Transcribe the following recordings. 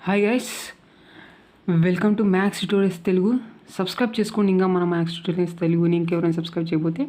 Hi guys, welcome to maths tutorials Telugu. Subscribe చేసుకోండి ఇంకా మన మ్యాథ్స్ ట్యూటోరియల్స్ తెలుగుని ఇంకెవరైనా సబ్స్క్రైబ్ చేయకపోతే.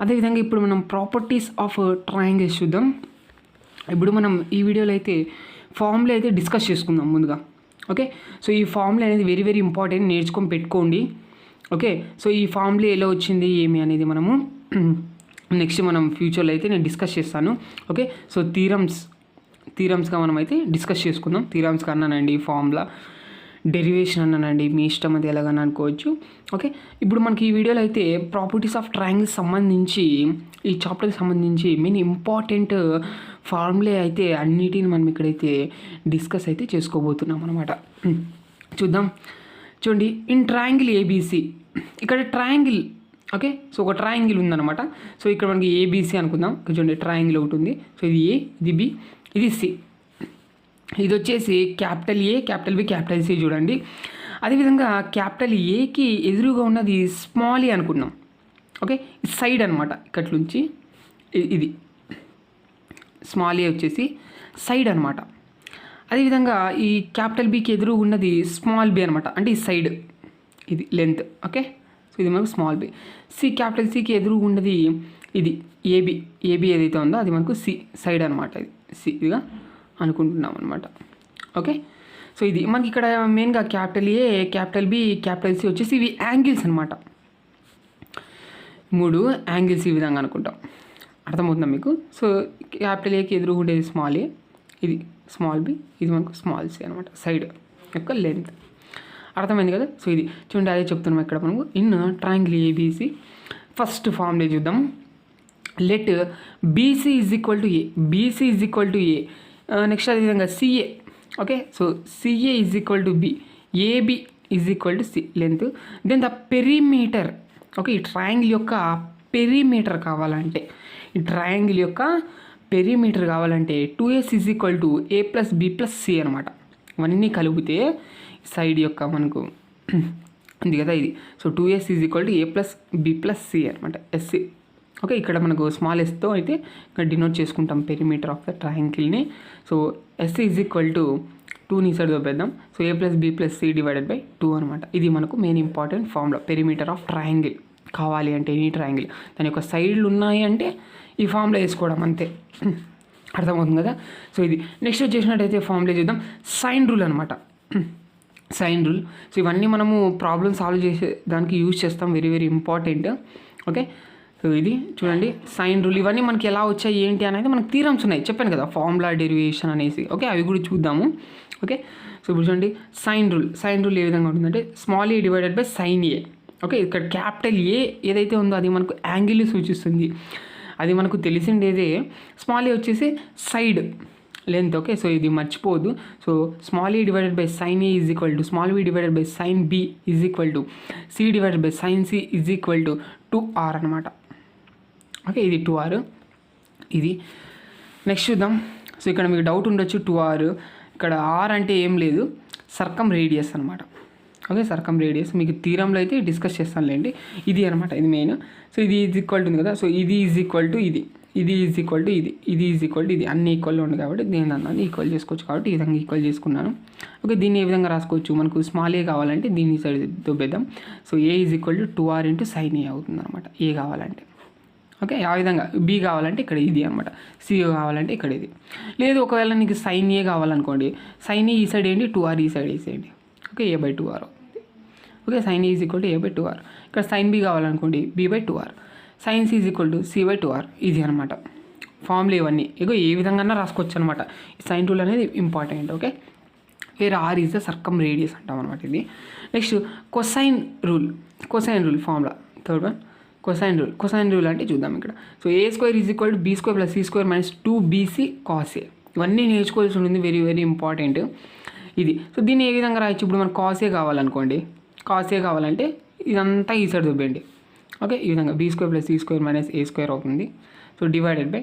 అదేవిధంగా ఇప్పుడు మనం ప్రాపర్టీస్ ఆఫ్ ట్రయాంగిల్స్ చూద్దాం. ఇప్పుడు మనం ఈ వీడియోలో అయితే ఫార్ములా అయితే డిస్కస్ చేసుకుందాం ముందుగా. ఓకే, సో ఈ ఫార్ములా అనేది వెరీ వెరీ ఇంపార్టెంట్, నేర్చుకొని పెట్టుకోండి. ఓకే, సో ఈ ఫార్ములా ఎలా వచ్చింది ఏమి అనేది మనము నెక్స్ట్ మనం ఫ్యూచర్లో అయితే నేను డిస్కస్ చేస్తాను. ఓకే, సో థీరమ్స్గా మనం అయితే డిస్కస్ చేసుకుందాం. థీరమ్స్గా అన్నానండి, ఫార్ములా డెరివేషన్ అన్నానండి, మీ ఇష్టం అది ఎలాగని అనుకోవచ్చు. ఓకే, ఇప్పుడు మనకి ఈ వీడియోలో అయితే ప్రాపర్టీస్ ఆఫ్ ట్రయాంగిల్స్ సంబంధించి ఈ చాప్టర్కి సంబంధించి మెయిన్ ఇంపార్టెంట్ ఫార్ములే అయితే అన్నిటిని మనం ఇక్కడైతే డిస్కస్ అయితే చేసుకోబోతున్నాం అనమాట. చూద్దాం. చూడండి, ఇన్ ట్రయాంగిల్ ఏబీసీ, ఇక్కడ ట్రయాంగిల్. ఓకే, సో ఒక ట్రయాంగిల్ ఉందన్నమాట. సో ఇక్కడ మనకి ఏబీసీ అనుకుందాం. చూడండి, ట్రయాంగిల్ ఒకటి ఉంది. సో ఇది ఏ, ఇది బి, ఇది సి. ఇది వచ్చేసి capital A, capital B, capital C. చూడండి, అదేవిధంగా క్యాపిటల్ ఏకి ఎదురుగా ఉన్నది స్మాల్ ఏ అనుకున్నాం. ఓకే, సైడ్ అనమాట. ఇక్కడి నుంచి ఇది స్మాల్ ఏ వచ్చేసి సైడ్ అనమాట. అదేవిధంగా ఈ క్యాపిటల్ బికి ఎదురు ఉన్నది స్మాల్ బి అనమాట, అంటే ఈ సైడ్, ఇది లెంత్. ఓకే, సో ఇది మనకు స్మాల్ బి. సి, క్యాపిటల్ సికి ఎదురు ఉన్నది ఇది ఏబి. ఏబి ఏదైతే ఉందో అది మనకు సి సైడ్ అనమాట. ఇది సి ఇదిగా అనుకుంటున్నాం అనమాట. ఓకే, సో ఇది మనకి ఇక్కడ మెయిన్గా capital A, capital B, capital C వచ్చేసి ఇవి యాంగిల్స్ అనమాట. 3 యాంగిల్స్ ఈ విధంగా అనుకుంటాం. అర్థమవుతుందా మీకు? సో క్యాపిటల్ ఏకి ఎదురు ఉండేది స్మాల్ ఏ, ఇది స్మాల్ బి, ఇది మనకు స్మాల్ సి అనమాట, సైడ్ యొక్క లెంత్. అర్థమైంది కదా? సో ఇది చూడండి, అదే చెప్తున్నాం ఇక్కడ మనకు in triangle ABC. First formula చూద్దాం. Let BC is equal to A, BC is equal to A. Next అదేవిధంగా CA. Okay, so CA is equal to B, AB is equal to C length. Then the perimeter. Okay, ఈ triangle యొక్క perimeter కావాలంటే, ఈ triangle యొక్క perimeter కావాలంటే 2s is equal to A plus B plus C అనమాట. ఇవన్నీ కలిపితే side యొక్క మనకు ఉంది కదా ఇది. So 2s is equal to A plus B plus C అనమాట, ఎస్సి. ఓకే, ఇక్కడ మనకు స్మాల్ ఎస్తో అయితే ఇక్కడ డినోట్ చేసుకుంటాం పెరిమీటర్ ఆఫ్ ద ట్రయాంగిల్ని. So S is equal to 2ని సైడ్ చూపేద్దాం. So A plus B plus C divided by 2 అనమాట. ఇది మనకు main important formula. Perimeter of triangle కావాలి అంటే ఎనీ ట్రయాంగిల్ దాని యొక్క సైడ్లు ఉన్నాయి అంటే ఈ ఫార్ములా వేసుకోవడం అంతే. అర్థమవుతుంది కదా? సో ఇది నెక్స్ట్ వచ్చేసినట్టయితే ఫార్ములా చూద్దాం. సైన్ రూల్ అనమాట. Sine rule. సో ఇవన్నీ మనము ప్రాబ్లమ్ సాల్వ్ చేసే దానికి యూజ్ చేస్తాం, very very important. Okay, so ఇది చూడండి సైన్ రూల్. ఇవన్నీ మనకి ఎలా వచ్చాయి ఏంటి అనేది మనకి థీరమ్స్ ఉన్నాయి, చెప్పాను కదా, ఫార్ములా డెరివేషన్ అనేసి. ఓకే, అవి కూడా చూద్దాము. ఓకే, సో ఇప్పుడు చూడండి సైన్ రూల్. సైన్ రూల్ ఏ విధంగా ఉంటుందంటే small A divided by sine A. Okay, ఇక్కడ క్యాపిటల్ ఏ ఏదైతే ఉందో అది మనకు యాంగిల్ని సూచిస్తుంది, అది మనకు తెలిసిండేదే. స్మాల్ ఏ వచ్చేసి సైడ్ లెంత్. ఓకే, సో ఇది మర్చిపోవద్దు. So small A divided by sine A is equal to small B divided by sine B is equal to C divided by sine C is equal to 2r అనమాట. Okay, ఇది 2r. ఇది next చూద్దాం. So ఇక్కడ మీకు doubt ఉండొచ్చు, 2r ఇక్కడ r అంటే ఏం లేదు, సర్కమ్ రేడియస్ అనమాట. ఓకే, సర్కమ్ రేడియస్ మీకు థీరంలో అయితే డిస్కస్ చేస్తానులేండి. ఇది అనమాట, ఇది మెయిన్. సో ఇది ఈజ్ ఈక్వల్ టు ఉంది కదా, సో ఇది ఈజ్ ఈక్వల్ టు ఇది, ఇది ఈజ్ ఈక్వల్ టు ఇది, ఇది ఈజ్ ఈక్వల్ టు ఇది, అన్ని ఈక్వల్గా ఉంది కాబట్టి దీని అన్నది ఈక్వల్ చేసుకోవచ్చు కాబట్టి ఈ విధంగా ఈక్వల్ చేసుకున్నాను. ఓకే, దీన్ని ఏ విధంగా రాసుకోవచ్చు, మనకు స్మాల్ ఏ కావాలంటే దీన్ని సైడ్ దొబ్బేద్దాం. So A is equal to 2r into sine A అవుతుంది అనమాట, ఏ కావాలంటే. ఓకే, ఆ విధంగా బి కావాలంటే ఇక్కడ ఇది అనమాట, సి కావాలంటే ఇక్కడ ఇది. లేదు ఒకవేళ నీకు సైన్ ఏ కావాలనుకోండి, సైన్ ఏ ఈ సైడ్ ఏంటి, 2r ఈ సైడ్ వేసేయండి. ఓకే, ఏ బై 2r అవుతుంది. Okay, sine A is equal to A by 2r. ఇక్కడ సైన్ బి కావాలనుకోండి, B by 2r. Sine C is equal to C by 2r. ఇది అనమాట formula. ఇవన్నీ ఇగో ఏ విధంగా రాసుకోవచ్చు అనమాట. ఈ సైన్ రూల్ అనేది ఇంపార్టెంట్. ఓకే, వేరే R is the circum radius అంటాం అనమాట ఇది. Next cosine rule. Cosine rule formula third one, cosine rule. Cosine rule అంటే చూద్దాం ఇక్కడ. So A square is equal to B square plus C square minus 2bc cos A. ఇవన్నీ నేర్చుకోవాల్సి ఉంటుంది, very very important ఇది. సో దీన్ని ఏ విధంగా రాయొచ్చు, ఇప్పుడు మనకు కాస్ ఏ కావాలనుకోండి, కాస్ ఏ కావాలంటే ఇదంతా ఈ సైడ్ చూపండి. ఓకే, ఈ విధంగా B square plus C square minus A square అవుతుంది. సో డివైడెడ్ బై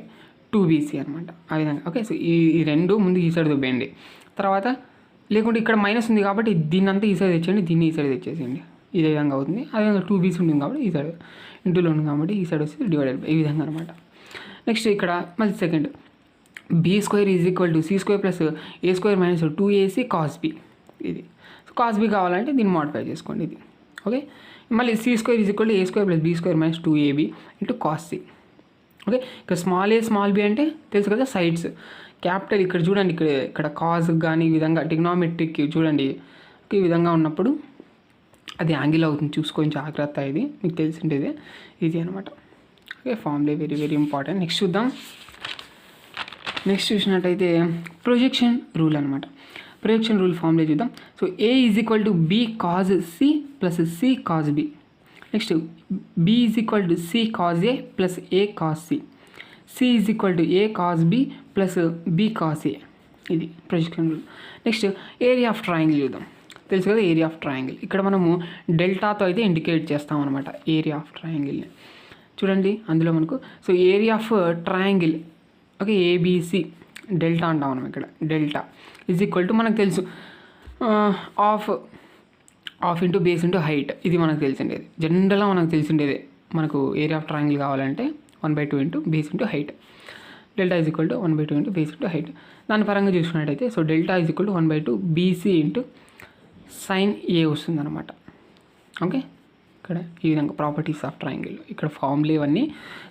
2bc అనమాట, ఆ విధంగా. ఓకే, సో ఈ రెండు ముందు ఈ సైడ్ చూపేయండి. తర్వాత లేకుంటే ఇక్కడ మైనస్ ఉంది కాబట్టి దీన్ని అంతా ఈ సైడ్ తెచ్చేయండి, దీన్ని ఈ సైడ్ తెచ్చేసేయండి. ఇదే విధంగా అవుతుంది. అదేవిధంగా 2bc ఉంటుంది కాబట్టి ఈ సైడ్ ఇంటూలో ఉంది కాబట్టి ఈ సైడ్ వచ్చి డివైడెడ్ బై ఈ విధంగా అనమాట. నెక్స్ట్ ఇక్కడ మళ్ళీ second B square is equal to C square plus A square minus 2ac cos B. ఇది సో కాస్ బి కావాలంటే దీన్ని మోడిఫై చేసుకోండి ఇది. ఓకే, మళ్ళీ C square is equal to A square plus B square minus 2ab into cos C. Okay, ఇక్కడ small A small B అంటే తెలుసు కదా సైడ్స్. క్యాపిటల్ ఇక్కడ చూడండి, ఇక్కడ కాజ్ కానీ ఈ విధంగా ట్రిగ్నోమెట్రిక్ చూడండి ఈ విధంగా ఉన్నప్పుడు అది యాంగిల్ అవుతుంది, చూసుకొని జాగ్రత్త. ఇది మీకు తెలిసిండేదే ఇది అనమాట. Okay, formula very very important. Next చూసినట్టయితే ప్రొజెక్షన్ రూల్ అనమాట. ప్రొజెక్షన్ రూల్ ఫార్ములా చూద్దాం. So A is equal to B cos C plus C cos B. Next B is equal to C cos A plus A cos C. C is equal to A cos B plus B cos A. ఇది projection rule. Next area of triangle చూద్దాం. తెలుసు కదా area of triangle. ఇక్కడ మనము డెల్టాతో అయితే indicate చేస్తాం అనమాట area of ట్రయాంగిల్ని. చూడండి అందులో మనకు so area of triangle okay ABC delta అంటాం మనం. ఇక్కడ డెల్టా ఈజ్ ఈక్వల్ టు మనకు తెలుసు half into base into height. ఇది మనకు తెలిసిండేది, జనరల్గా మనకు తెలిసిండేది. మనకు ఏరియా ఆఫ్ ట్రయాంగిల్ కావాలంటే 1/2 into base into height. Delta is equal to 1/2 into base into height. దాని పరంగా చూసుకున్నట్టయితే so delta is equal to 1/2 BC into sine A వస్తుందన్నమాట. ఓకే, ఇక్కడ ఈ విధంగా ప్రాపర్టీస్ ఆఫ్ ట్రయాంగిల్ ఇక్కడ ఫార్ములా ఇవన్నీ.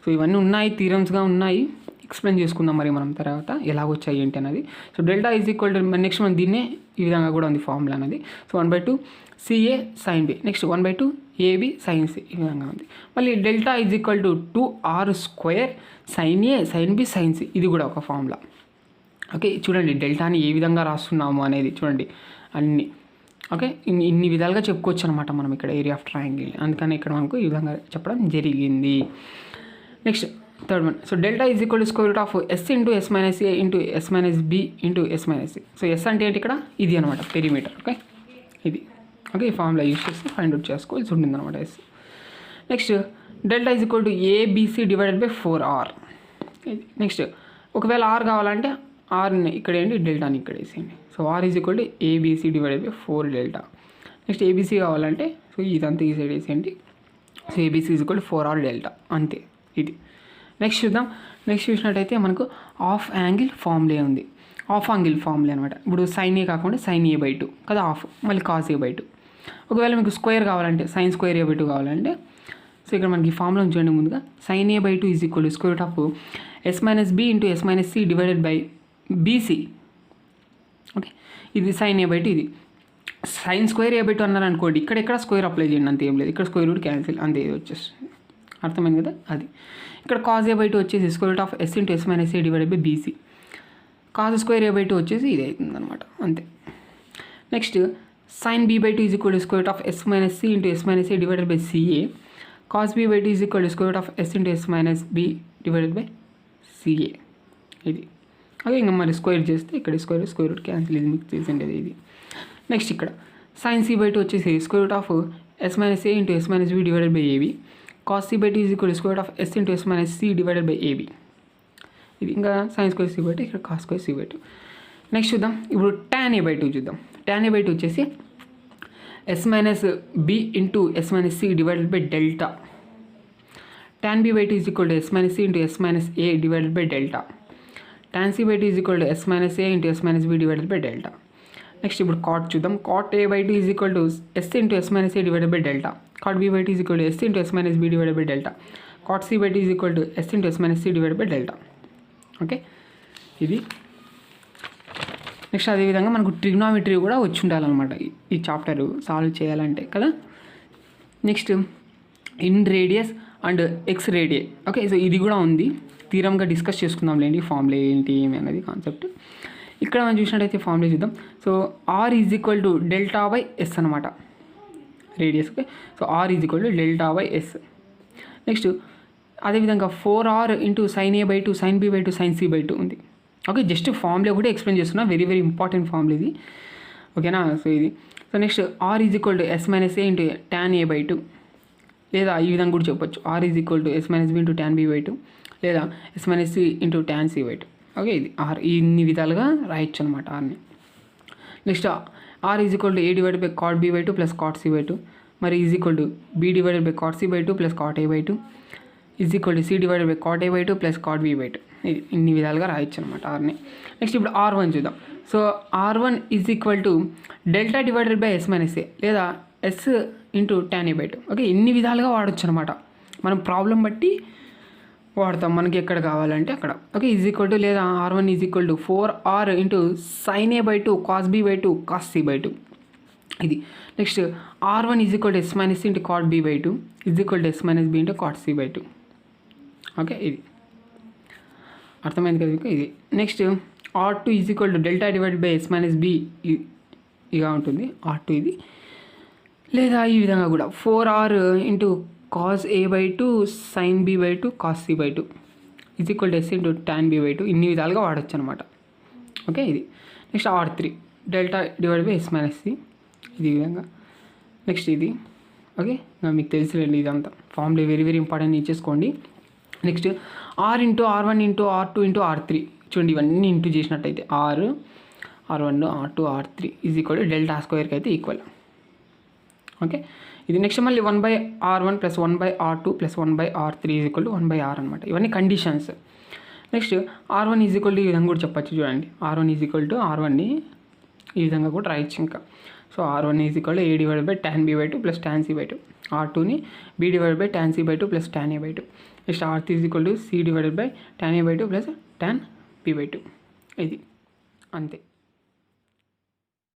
సో ఇవన్నీ ఉన్నాయి, థీరమ్స్గా ఉన్నాయి. ఎక్స్ప్లెయిన్ చేసుకుందాం మరి మనం తర్వాత ఎలా వచ్చాయి ఏంటి అనేది. So delta is equal to next మనం దీన్నే ఈ విధంగా కూడా ఉంది ఫార్ములా అనేది. So 1/2 CA sine B, next 1/2 AB sine C ఈ విధంగా ఉంది. మళ్ళీ delta is equal to 2r² sine A sine B sine C. ఇది కూడా ఒక ఫార్ములా. ఓకే, చూడండి డెల్టాని ఏ విధంగా రాస్తున్నాము అనేది చూడండి అన్నీ. ఓకే, ఇన్ని విధాలుగా చెప్పుకోవచ్చు అనమాట మనం ఇక్కడ ఏరియా ఆఫ్ ట్రయాంగిల్. అందుకని ఇక్కడ మనకు ఈ విధంగా చెప్పడం జరిగింది. Next third one. So delta is equal to square root of S into S minus A into S minus B into S minus C. So S అంటే ఏంటి ఇక్కడ ఇది అనమాట పెరిమీటర్. ఓకే, ఇది ఓకే ఈ ఫార్ములా యూస్ చేసి find out చేసుకోవాల్సి ఉంటుంది అనమాట S. Next delta is equal to ABC divided by 4r. Next ఒకవేళ ఆర్ కావాలంటే ఆర్ని ఇక్కడ ఏంటి డెల్టాని ఇక్కడ వేసేయండి. So R is equal to ABC divided by 4 delta. Next ABC కావాలంటే సో ఇదంతా ఈ సైడ్ వేసేయండి. So ABC is equal to 4r delta అంతే ఇది. నెక్స్ట్ చూద్దాం. నెక్స్ట్ చూసినట్టయితే మనకు ఆఫ్ యాంగిల్ ఫార్ములా ఉంది. ఆఫ్ యాంగిల్ ఫార్ములా అనమాట. ఇప్పుడు సైన్ ఏ కాకుండా సైన్ a/2 కదా ఆఫ్, మళ్ళీ కాస్ a/2. ఒకవేళ మీకు స్క్వేర్ కావాలంటే సైన్ స్క్వేర్ a/2 కావాలంటే సో ఇక్కడ మనకి ఫార్ములా చూడండి ముందుగా. Sine a/2 is equal to square root of S minus B into S minus C divided by BC. Okay, ఇది సైన్ a/2. ఇది సైన్ స్క్వేర్ a/2 అన్నారు అనుకోండి, ఇక్కడ స్క్వేర్ అప్లై చేయండి అంతే, ఏం లేదు. ఇక్కడ స్క్వేర్ రూట్ క్యాన్సిల్ అంతే, ఇది వచ్చేస్తుంది. అర్థమైంది కదా అది. ఇక్కడ కాజ్ a/2 వచ్చేసి square root of S into S minus A divided by BC. Cos square a/2 వచ్చేసి ఇది అవుతుంది అనమాట అంతే. Next sine b/2 is equal to square root of S minus C into S minus A divided by CA. Cos b/2 is equal to square root of S into S minus B divided by CA. ఇది అదే ఇంకా మరి square చేస్తే ఇక్కడ square root cancel, ఇది మీకు తెలిసిండేది ఇది. Next ఇక్కడ సైన్ c/2 వచ్చేసి square root of S minus A into S minus B divided by AB. Cos c/2 is equal to square root of S into S minus C divided by AB. ఇది ఇంకా sine square c/2 ఇక్కడ cos square c/2. Next చూద్దాం. ఇప్పుడు tan a/2 చూద్దాం. tan a/2 వచ్చేసి S minus B into S minus C divided by delta. tan b/2 is equal to S minus C into S minus A divided by delta. tan c/2 is equal to S minus A into S minus B divided by delta. Next ఇప్పుడు cot చూద్దాం. Cot a/2 is equal to S into S minus A divided by delta. Cot b/2 is equal to S into S minus B divided by delta. Cot c/2 is equal to S into S minus C divided by delta. Okay, ఇది. Next అదేవిధంగా మనకు trigonometry కూడా వచ్చి ఉండాలన్నమాట ఈ chapter solve చేయాలంటే కదా. Next in radius and ex radii. Okay, so ఇది కూడా ఉంది, తీరంగా డిస్కస్ చేసుకుందాం లేండి ఫార్ములా ఏంటి ఏమి అనేది కాన్సెప్ట్. ఇక్కడ మనం చూసినట్టయితే ఫార్ములా చూద్దాం. So R is equal to delta by S అనమాట radius. Okay, so R is equal to delta by S. Next అదేవిధంగా 4r into sign a/2 sign b/2 sine c/2 ఉంది. ఓకే, జస్ట్ ఫార్ములా కూడా explain చేస్తున్నా, very very important formula ఇది. ఓకేనా, so ఇది. So next R is equal to S minus A into tan a/2, లేదా ఈ విధంగా కూడా చెప్పొచ్చు R is equal to S minus B into tan b/2, లేదా S minus C into tan c/2. Okay, ఇది ఆర్ ఇన్ని విధాలుగా రాయొచ్చు అనమాట ఆర్ని. Next R is equal to A divided by cot b/2 plus cot c/2, మరి is equal to B divided by cot c/2 plus cot a/2, is equal to C divided by cot A by 2 plus cot B by 2. ఇది ఇన్ని విధాలుగా రాయొచ్చు అనమాట ఆర్ని. Next ఇప్పుడు R1 చూద్దాం. So R1 is equal to delta divided by S minus A లేదా S into tan a by 2. Okay, ఇన్ని విధాలుగా వాడచ్చు అనమాట. మనం ప్రాబ్లం బట్టి వాడతాం మనకి ఎక్కడ కావాలంటే అక్కడ. ఓకే, ఈజ్ ఈక్వల్ టు లేదా R1 is equal to 4R into sine A by 2 cos B by 2 cos C by 2. ఇది next R1 is equal to S minus into cot B by 2 is equal to S minus B into cot C by 2. Okay, ఇది అర్థమైంది కదా మీకు. ఇది next R2 is equal to delta divided by S minus B ఇగా ఉంటుంది R2 ఇది. లేదా ఈ విధంగా కూడా 4R into cos A by 2 sine B by 2 cos C by 2 is equal to S into tan B by 2. ఇన్ని విధాలుగా వాడచ్చు అనమాట. ఓకే, ఇది next R3 delta divide by S minus C ఇది విధంగా. నెక్స్ట్ ఇది ఓకే, మీకు తెలిసిలేండి ఇదంతా ఫార్ములా వెరీ వెరీ ఇంపార్టెంట్ ఇచ్చేసుకోండి. Next R into R1 into R2 into R3 చూడండి, ఇవన్నీ ఇంటూ చేసినట్టయితే R1 R2 R3 is equal to delta స్క్వేర్కి అయితే ఈక్వల్. ఓకే, ఇది నెక్స్ట్ మళ్ళీ 1/R1 plus 1/R2 plus 1/R3 is equal to 1/R అనమాట. ఇవన్నీ conditions. Next R1 is equal to ఈ విధంగా కూడా చెప్పచ్చు చూడండి. R1 ఈజ్ ఈక్వల్ టు R1ని ఈ విధంగా కూడా రాయొచ్చు ఇంకా. So R1 is equal to A divide by tan B by 2 plus tan C by 2. R2ని B divide by tan C by 2 plus tan A by 2. Next R3 is equal to C divided by tan A by 2 plus tan B by 2. ఇది అంతే.